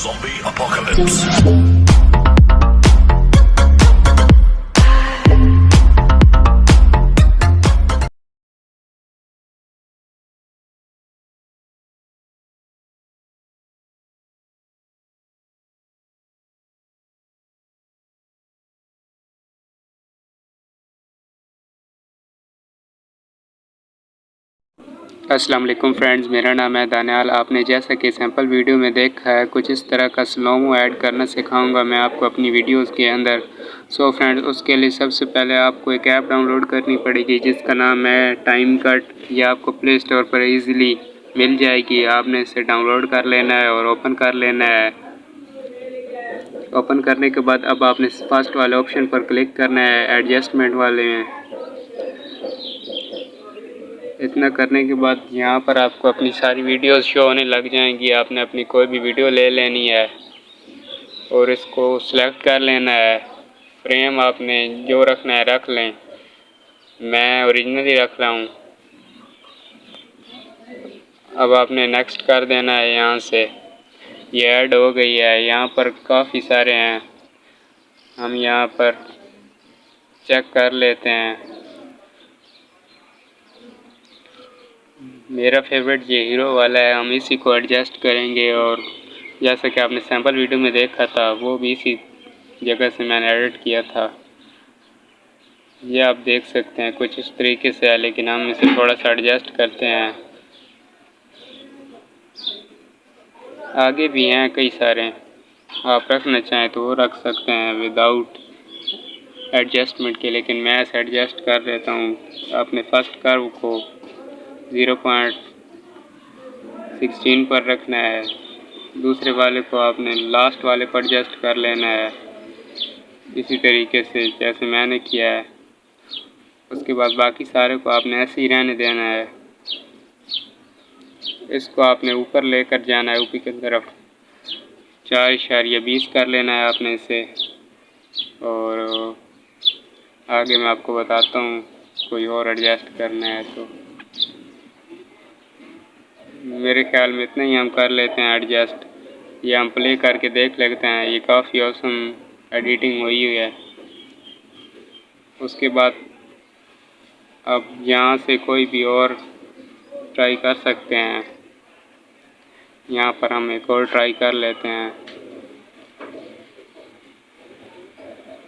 Zombie apocalypse. अस्सलाम वालेकुम friends, मेरा नाम है दानियाल। आपने जैसा कि सैम्पल वीडियो में देखा है, कुछ इस तरह का स्लोमो ऐड करना सिखाऊंगा मैं आपको अपनी वीडियोस के अंदर। सो फ्रेंड्स, उसके लिए सबसे पहले आपको एक ऐप डाउनलोड करनी पड़ेगी जिसका नाम है टाइम कट। ये आपको प्ले स्टोर पर इजीली मिल जाएगी। आपने इसे डाउनलोड कर लेना है और ओपन कर लेना है। ओपन करने के बाद अब आपने फर्स्ट वाले ऑप्शन पर क्लिक करना है, एडजस्टमेंट वाले में। इतना करने के बाद यहाँ पर आपको अपनी सारी वीडियोस शो होने लग जाएंगी। आपने अपनी कोई भी वीडियो ले लेनी है और इसको सिलेक्ट कर लेना है। फ्रेम आपने जो रखना है रख लें, मैं ओरिजिनल ही रख रहा हूँ। अब आपने नेक्स्ट कर देना है। यहाँ से ये ऐड हो गई है। यहाँ पर काफ़ी सारे हैं, हम यहाँ पर चेक कर लेते हैं। मेरा फेवरेट ये हीरो वाला है, हम इसी को एडजस्ट करेंगे। और जैसा कि आपने सैम्पल वीडियो में देखा था, वो भी इसी जगह से मैंने एडिट किया था। ये आप देख सकते हैं कुछ इस तरीके से है, लेकिन हम इसे थोड़ा सा एडजस्ट करते हैं। आगे भी हैं कई सारे, आप रखना चाहें तो वो रख सकते हैं विदाउट एडजस्टमेंट के, लेकिन मैं इसे एडजस्ट कर देता हूँ। आपने फर्स्ट कर्व को 0.16 पर रखना है, दूसरे वाले को आपने लास्ट वाले पर एडजस्ट कर लेना है, इसी तरीके से जैसे मैंने किया है। उसके बाद बाकी सारे को आपने ऐसे ही रहने देना है। इसको आपने ऊपर लेकर जाना है, ऊपर की तरफ 4.20 कर लेना है आपने इसे। और आगे मैं आपको बताता हूँ, कोई और एडजस्ट करना है तो मेरे ख्याल में इतना ही हम कर लेते हैं एडजस्ट। ये हम प्ले करके देख लेते हैं। ये काफ़ी ऑसम एडिटिंग हुई है। उसके बाद अब यहाँ से कोई भी और ट्राई कर सकते हैं। यहाँ पर हम एक और ट्राई कर लेते हैं।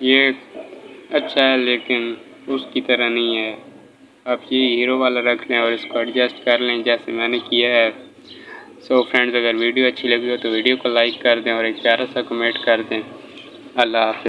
ये अच्छा है लेकिन उसकी तरह नहीं है। आप ये हीरो वाला रख लें और इसको एडजस्ट कर लें जैसे मैंने किया है। सो फ्रेंड्स, अगर वीडियो अच्छी लगी हो तो वीडियो को लाइक कर दें और एक प्यारा सा कमेंट कर दें। अल्लाह हाफ़िज़।